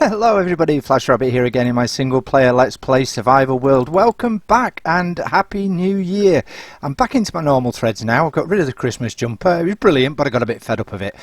Hello everybody, FlashRabbit here again in my single player Let's Play Survival World. Welcome back and Happy New Year. I'm back into my normal threads now. I've got rid of the Christmas jumper. It was brilliant, but I got a bit fed up of it.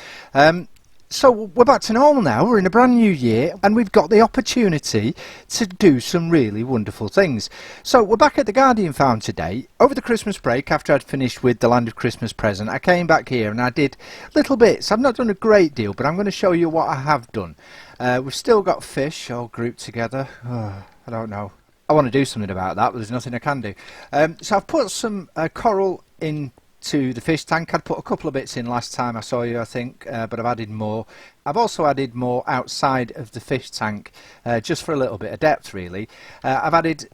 So we're back to normal now. We're in a brand new year and we've got the opportunity to do some really wonderful things. So we're back at the Guardian farm today. Over the Christmas break, after I'd finished with the Land of Christmas Present, I came back here and I did little bits. I've not done a great deal, but I'm going to show you what I have done. We've still got fish all grouped together. I don't know. I want to do something about that, but there's nothing I can do. So I've put some coral into the fish tank. I'd put a couple of bits in last time I saw you, I think, but I've added more. I've also added more outside of the fish tank, just for a little bit of depth, really. I've added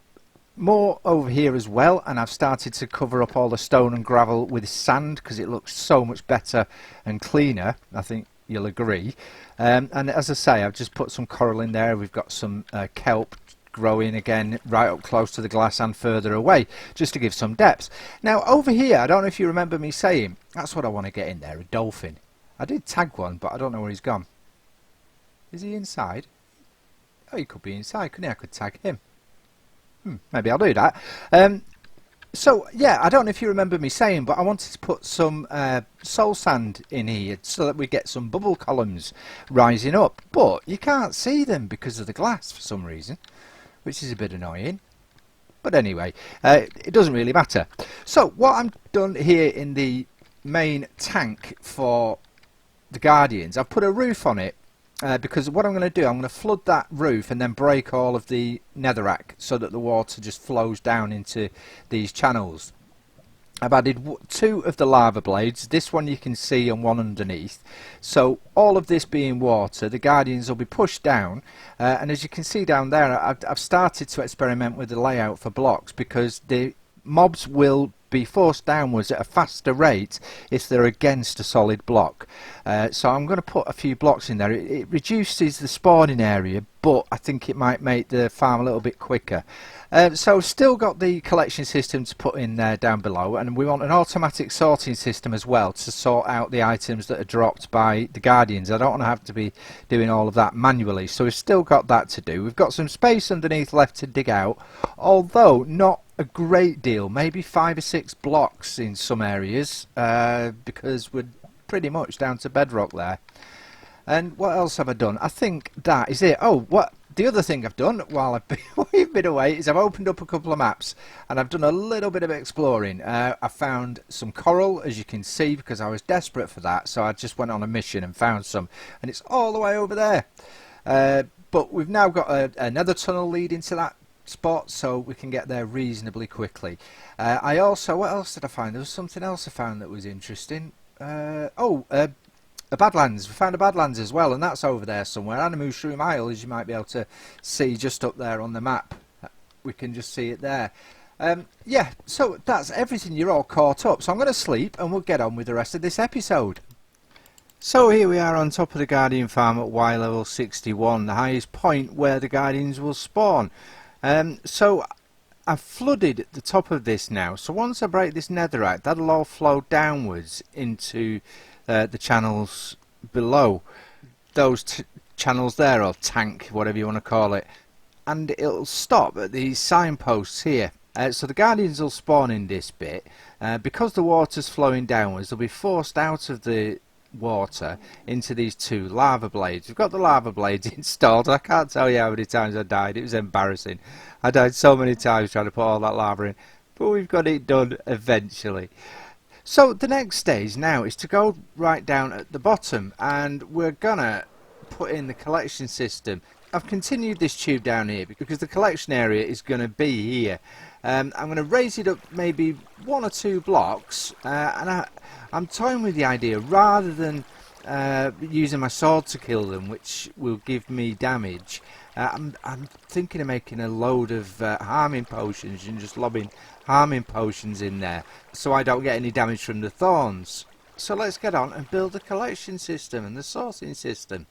more over here as well, and I've started to cover up all the stone and gravel with sand because it looks so much better and cleaner, I think you'll agree. And as I say, I've just put some coral in there. We've got some kelp growing again right up close to the glass and further away, just to give some depth. Now over here, I don't know if you remember me saying, that's what I want to get in there, a dolphin. I did tag one, but I don't know where he's gone. Is he inside? Oh, he could be inside, couldn't he? I could tag him. Maybe I'll do that. So yeah, I don't know if you remember me saying, but I wanted to put some soul sand in here so that we get some bubble columns rising up, but you can't see them because of the glass for some reason, which is a bit annoying. But anyway, it doesn't really matter. So what I'm done here in the main tank for the Guardians, I've put a roof on it. Because what I'm going to do, I'm going to flood that roof and then break all of the netherrack so that the water just flows down into these channels. I've added two of the lava blades, this one you can see and one underneath. So all of this being water, the Guardians will be pushed down, and as you can see down there, I've started to experiment with the layout for blocks because the mobs will be forced downwards at a faster rate if they're against a solid block. So I'm going to put a few blocks in there. It reduces the spawning area, but I think it might make the farm a little bit quicker. So still got the collection system to put in there down below, and we want an automatic sorting system as well to sort out the items that are dropped by the Guardians. I don't want to have to be doing all of that manually, so we've still got that to do. We've got some space underneath left to dig out, although not a great deal, maybe 5 or 6 blocks in some areas, because we're pretty much down to bedrock there. And what else have I done? I think that is it. Oh, what the other thing I've done while we've been away is I've opened up a couple of maps and I've done a little bit of exploring. I found some coral, as you can see, because I was desperate for that, so I just went on a mission and found some, and it's all the way over there. But we've now got another tunnel leading to that spot, so we can get there reasonably quickly. I also, what else did I find? There was something else I found that was interesting. A Badlands. We found a Badlands as well, and that's over there somewhere. And a Mushroom Isle, as you might be able to see just up there on the map. We can just see it there. Yeah, so that's everything. You're all caught up. So I'm going to sleep and we'll get on with the rest of this episode. So here we are on top of the Guardian farm at Y level 61, the highest point where the Guardians will spawn. So I've flooded the top of this now, so once I break this netherrack, that'll all flow downwards into the channels below. Those channels there, or tank, whatever you want to call it. And it'll stop at these signposts here. So the Guardians will spawn in this bit. Because the water's flowing downwards, they'll be forced out of the water into these two lava blades. We've got the lava blades installed. I can't tell you how many times I died. It was embarrassing. I died so many times trying to put all that lava in, but we've got it done eventually. So the next stage now is to go right down at the bottom, and we're gonna put in the collection system. I've continued this tube down here because the collection area is going to be here. I'm going to raise it up maybe 1 or 2 blocks, and I'm toying with the idea, rather than using my sword to kill them, which will give me damage, I'm thinking of making a load of harming potions and just lobbing harming potions in there so I don't get any damage from the thorns. So let's get on and build the collection system and the sorting system,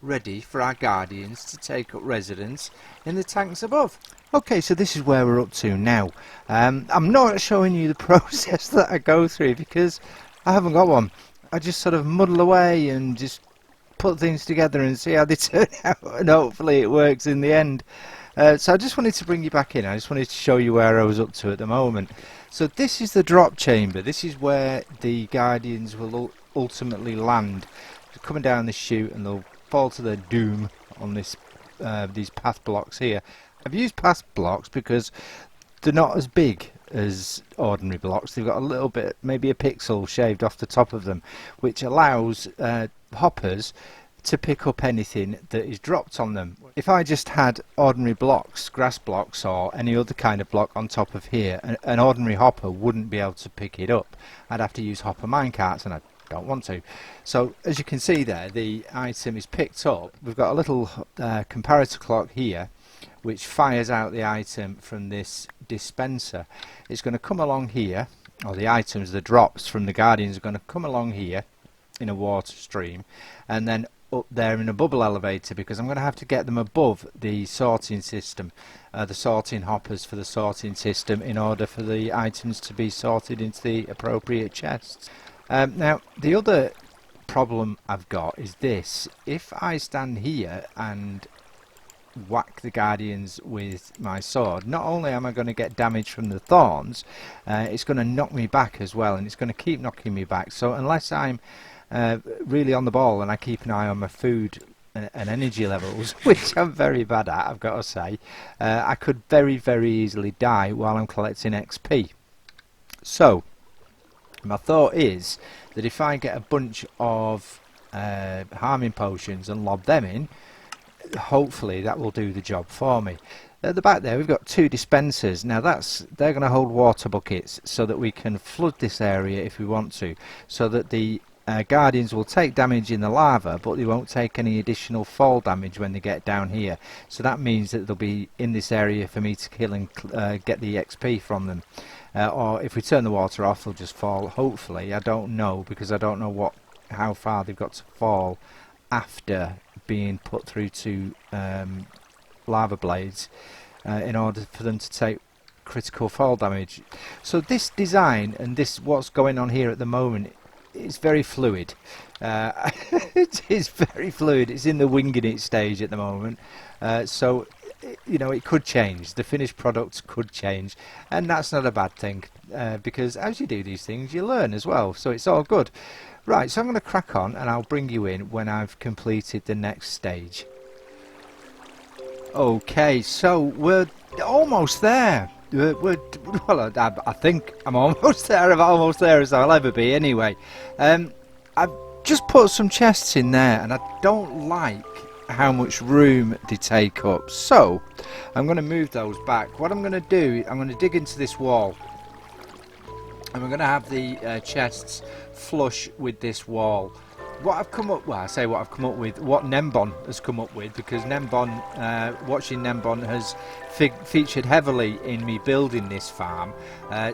ready for our guardians to take up residence in the tanks above. Okay, so this is where we're up to now. I'm not showing you the process that I go through because I haven't got one. I just sort of muddle away and just put things together and see how they turn out, and hopefully it works in the end. So I just wanted to bring you back in. I just wanted to show you where I was up to at the moment. So this is the drop chamber. This is where the guardians will ultimately land. They're coming down the chute and they'll fall to their doom on this these path blocks here. I've used path blocks because they're not as big as ordinary blocks. They've got a little bit, maybe a pixel shaved off the top of them, which allows hoppers to pick up anything that is dropped on them. If I just had ordinary blocks, grass blocks or any other kind of block on top of here, an ordinary hopper wouldn't be able to pick it up. I'd have to use hopper minecarts and I don't want to. So as you can see there, the item is picked up. We've got a little comparator clock here which fires out the item from this dispenser. It's going to come along here, or the items, the drops from the guardians are going to come along here in a water stream and then up there in a bubble elevator, because I'm going to have to get them above the sorting system, the sorting hoppers for the sorting system, in order for the items to be sorted into the appropriate chests. Now the other problem I've got is this: if I stand here and whack the guardians with my sword, not only am I going to get damage from the thorns, it's going to knock me back as well, and it's going to keep knocking me back. So unless I'm really on the ball and I keep an eye on my food and energy levels, which I'm very bad at, I've got to say, I could very easily die while I'm collecting XP. So my thought is that if I get a bunch of harming potions and lob them in, hopefully that will do the job for me. At the back there we've got two dispensers. Now they're going to hold water buckets so that we can flood this area if we want to, so that the guardians will take damage in the lava, but they won't take any additional fall damage when they get down here. So that means that they'll be in this area for me to kill and get the XP from them. Or if we turn the water off, they'll just fall. Hopefully, I don't know, because I don't know how far they've got to fall after being put through to lava blades in order for them to take critical fall damage. So this design and this what's going on here at the moment, it's very fluid. It is very fluid. It's in the winging it stage at the moment. So you know, it could change. The finished product could change, and that's not a bad thing, because as you do these things you learn as well, so it's all good. Right, so I'm going to crack on and I'll bring you in when I've completed the next stage. Okay, so we're almost there. Well, I think I'm almost there. I'm almost there as I'll ever be anyway. I've just put some chests in there and I don't like how much room they take up, so I'm going to move those back. What I'm going to do, I'm going to dig into this wall and we're going to have the chests flush with this wall. What I've come up, well, I say what I've come up with, what Nembon has come up with, because Nembon, watching Nembon has featured heavily in me building this farm,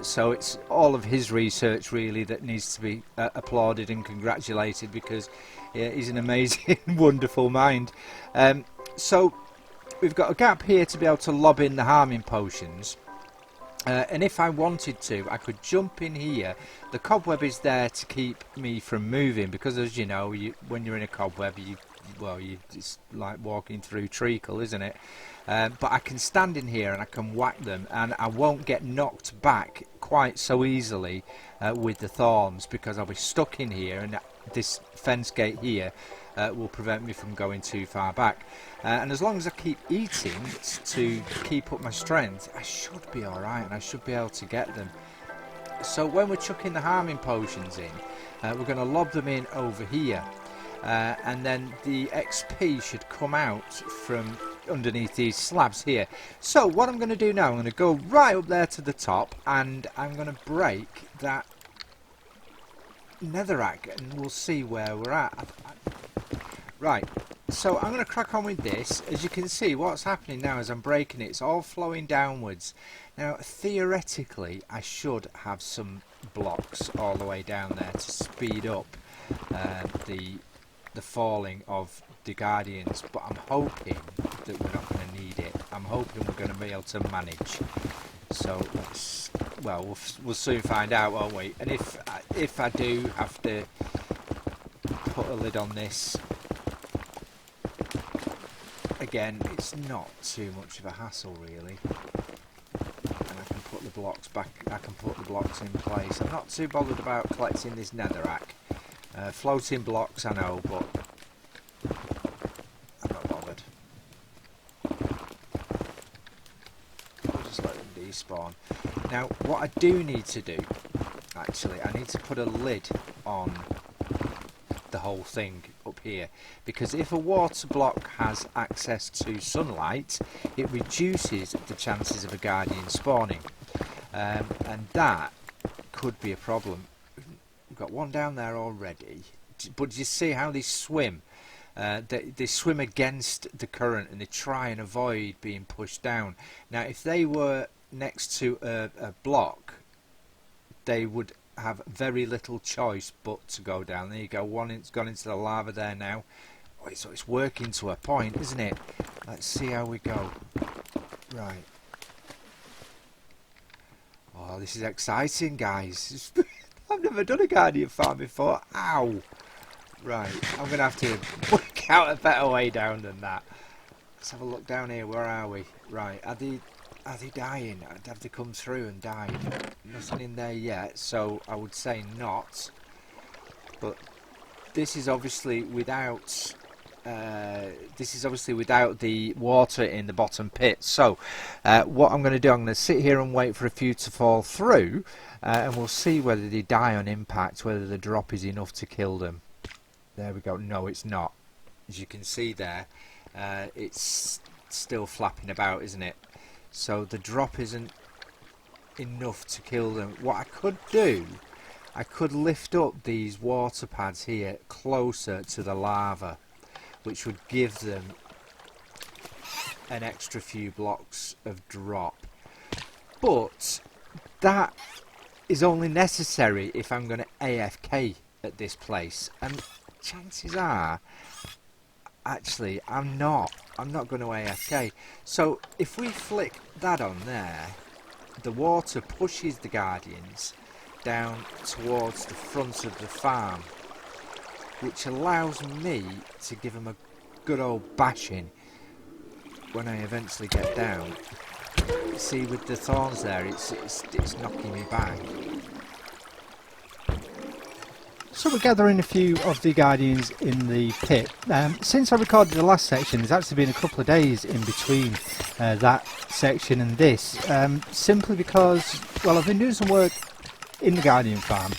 so it's all of his research really that needs to be applauded and congratulated, because he's an amazing, wonderful mind. So we've got a gap here to be able to lob in the harming potions. And if I wanted to, I could jump in here. The cobweb is there to keep me from moving, because as you know, when you're in a cobweb, it's like walking through treacle, isn't it? But I can stand in here and I can whack them, and I won't get knocked back quite so easily with the thorns, because I'll be stuck in here, and this fence gate here will prevent me from going too far back. And as long as I keep eating to keep up my strength, I should be alright, and I should be able to get them. So when we're chucking the harming potions in, we're going to lob them in over here, and then the XP should come out from underneath these slabs here. So what I'm going to do now, I'm going to go right up there to the top, and I'm going to break that netherrack, and we'll see where we're at. Right, so I'm going to crack on with this. As you can see, what's happening now as I'm breaking it, it's all flowing downwards. Now theoretically I should have some blocks all the way down there to speed up the falling of the Guardians, but I'm hoping that we're not going to need it. I'm hoping we're going to be able to manage. So let's, well, we'll soon find out, won't we? And if I do have to put a lid on this, again, it's not too much of a hassle really. And I can put the blocks back. I can put the blocks in place. I'm not too bothered about collecting this netherrack. Floating blocks, I know, but I'm not bothered. I'll just let them despawn. Now, what I do need to do, actually, I need to put a lid on the whole thing up here, because if a water block has access to sunlight, it reduces the chances of a Guardian spawning, and that could be a problem. We've got one down there already, but do you see how they swim? They swim against the current and they try and avoid being pushed down. Now if they were next to a block, they would have very little choice but to go down. There you go, it's gone into the lava there now. Oh, so it's working to a point, isn't it? Let's see how we go. Right. Oh, this is exciting, guys. I've never done a Guardian farm before. Ow! Right, I'm going to have to work out a better way down than that. Let's have a look down here. Where are we? Right, are they dying? Have they come through and died? Nothing in there yet, so I would say not. But this is obviously without the water in the bottom pit. So what I'm going to do, I'm going to sit here and wait for a few to fall through, and we'll see whether they die on impact, whether the drop is enough to kill them. There we go. No, it's not. As you can see there, it's still flapping about, isn't it? So the drop isn't enough to kill them. What I could do, I could lift up these water pads here closer to the lava, which would give them an extra few blocks of drop. But that is only necessary if I'm going to AFK at this place, and chances are actually I'm not going to AFK. So if we flick that on there, the water pushes the Guardians down towards the front of the farm, which allows me to give them a good old bashing when I eventually get down. See, with the thorns there, it's knocking me back. So we're gathering a few of the Guardians in the pit. Since I recorded the last section, there's actually been a couple of days in between that section and this, simply because, well, I've been doing some work in the Guardian farm,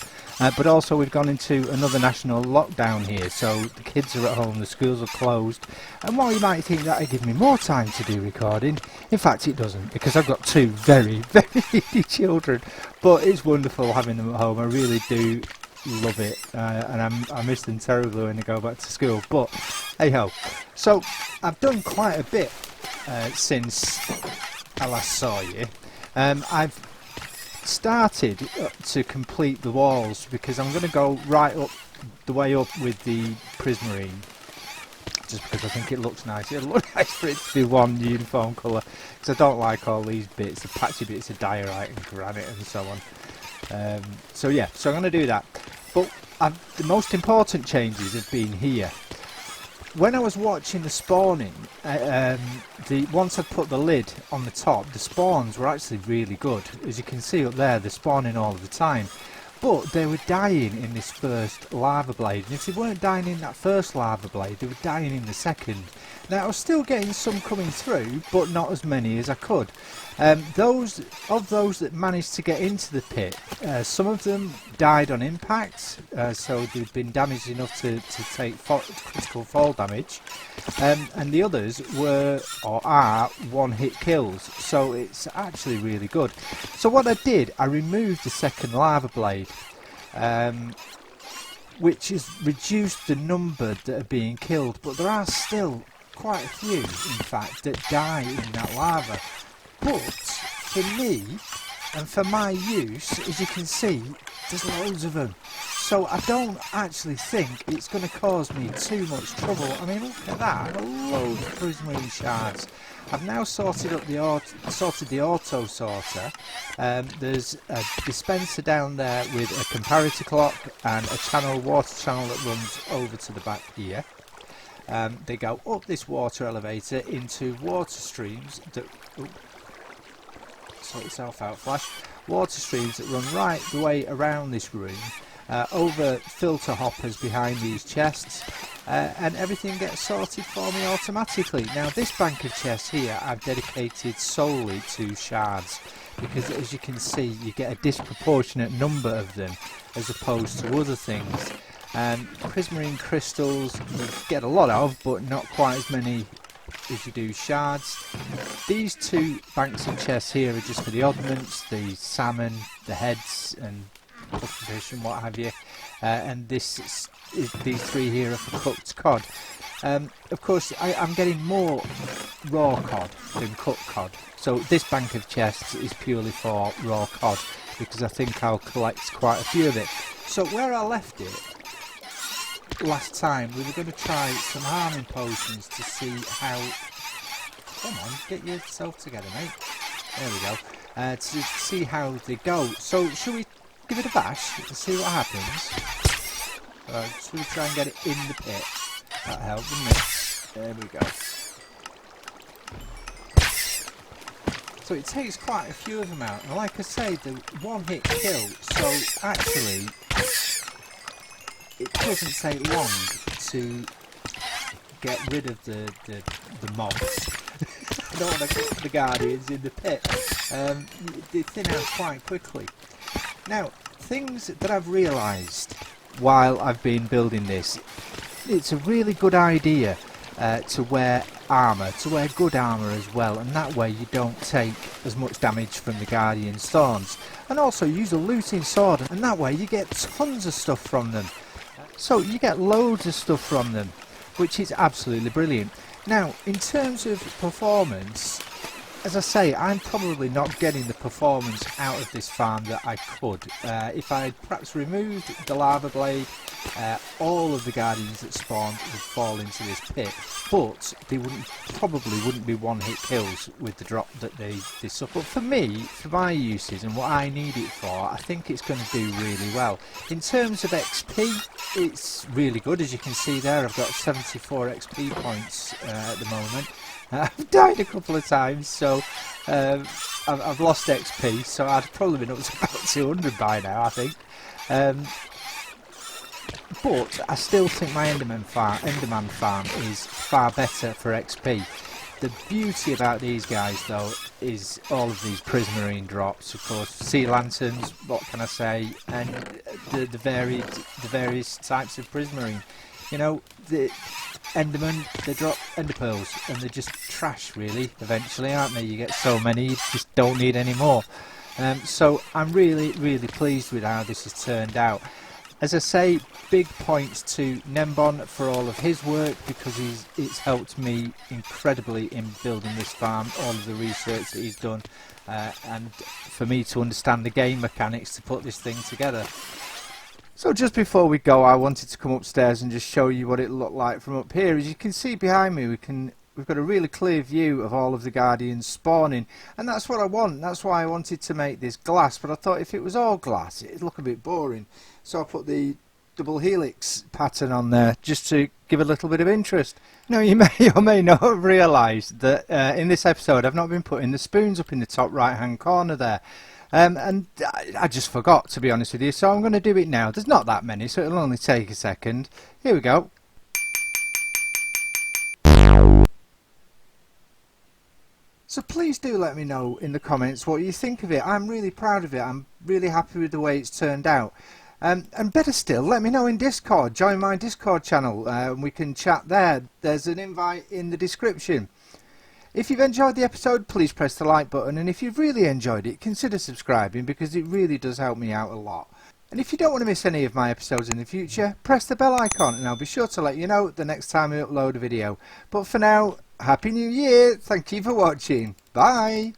but also we've gone into another national lockdown here, so the kids are at home, the schools are closed, and while you might think that would give me more time to do recording, in fact it doesn't, because I've got two very, very needy children, but it's wonderful having them at home. I really do love it, and I miss them terribly when they go back to school, but hey ho. So I've done quite a bit since I last saw you. I've started to complete the walls, because I'm going to go right up the way up with the prismarine, just because I think it looks nice. It'll look nice for it to be one uniform colour, because I don't like all these bits, the patchy bits of diorite and granite and so on. So yeah, so I'm going to do that. But the most important changes have been here. When I was watching the spawning, once I put the lid on the top, the spawns were actually really good. As you can see up there, they're spawning all the time. But they were dying in this first lava blade, and if they weren't dying in that first lava blade, they were dying in the second. Now I was still getting some coming through, but not as many as I could. Those that managed to get into the pit, some of them died on impact, so they'd been damaged enough to take critical fall damage, and the others were or are one-hit kills, so it's actually really good. So what I did, I removed the second lava blade, which has reduced the number that are being killed, but there are still quite a few, in fact, that die in that lava. But for me and for my use, as you can see, there's loads of them. So I don't actually think it's going to cause me too much trouble. I mean, look at that, a load of prismarine shards. I've now sorted the auto sorter. There's a dispenser down there with a comparator clock and a water channel that runs over to the back here. They go up this water elevator into water streams that sort yourself out, Flash. Water streams that run right the way around this room, over filter hoppers behind these chests, and everything gets sorted for me automatically. Now this bank of chests here I've dedicated solely to shards, because as you can see you get a disproportionate number of them as opposed to other things. Prismarine crystals you get a lot of, but not quite as many as you do shards. These two banks of chests here are just for the oddments, the salmon, the heads and fish and what have you, and these three here are for cooked cod. Of course I'm getting more raw cod than cooked cod, so this bank of chests is purely for raw cod because I think I'll collect quite a few of it. So where I left it last time, we were going to try some harming potions to see how... Come on, get yourself together, mate. There we go. To see how they go. So, should we give it a bash to see what happens? Should we try and get it in the pit? That helped, didn't it? There we go. So it takes quite a few of them out. And like I say, the one-hit kill, so actually... it doesn't take long to get rid of the mobs. I don't want to put the guardians in the pit. They thin out quite quickly. Now, things that I've realised while I've been building this, it's a really good idea to wear armour, to wear good armour as well, and that way you don't take as much damage from the Guardian's thorns. And also use a looting sword, and that way you get tons of stuff from them. So you get loads of stuff from them, which is absolutely brilliant. Now, in terms of performance, as I say, I'm probably not getting the performance out of this farm that I could. If I had perhaps removed the lava blade, all of the guardians that spawned would fall into this pit, but they probably wouldn't be one-hit kills with the drop that they suffer. But for me, for my uses and what I need it for, I think it's going to do really well. In terms of XP, it's really good. As you can see there, I've got 74 XP points at the moment. I've died a couple of times, so I've lost XP, so I'd probably been up to about 200 by now, I think. But I still think my Enderman farm is far better for XP. The beauty about these guys, though, is all of these prismarine drops, of course, sea lanterns, what can I say, and the various types of prismarine. You know, the Enderman, they drop ender pearls, and they're just trash, really, eventually, aren't they? You get so many, you just don't need any more. So I'm really, really pleased with how this has turned out. As I say, big points to Nembon for all of his work, because it's helped me incredibly in building this farm, all of the research that he's done, and for me to understand the game mechanics to put this thing together. So just before we go, I wanted to come upstairs and just show you what it looked like from up here. As you can see behind me, we've got a really clear view of all of the guardians spawning, and that's what I want. That's why I wanted to make this glass, but I thought if it was all glass it'd look a bit boring, so I put the double helix pattern on there just to give a little bit of interest. Now, you may or may not have realised that in this episode I've not been putting the spoons up in the top right hand corner there. And I just forgot, to be honest with you, so I'm going to do it now. There's not that many, so it'll only take a second. Here we go. So please do let me know in the comments what you think of it. I'm really proud of it. I'm really happy with the way it's turned out. And better still, let me know in Discord. Join my Discord channel and we can chat there. There's an invite in the description. If you've enjoyed the episode, please press the like button, and if you've really enjoyed it, consider subscribing, because it really does help me out a lot. And if you don't want to miss any of my episodes in the future, press the bell icon and I'll be sure to let you know the next time I upload a video. But for now, Happy New Year! Thank you for watching. Bye!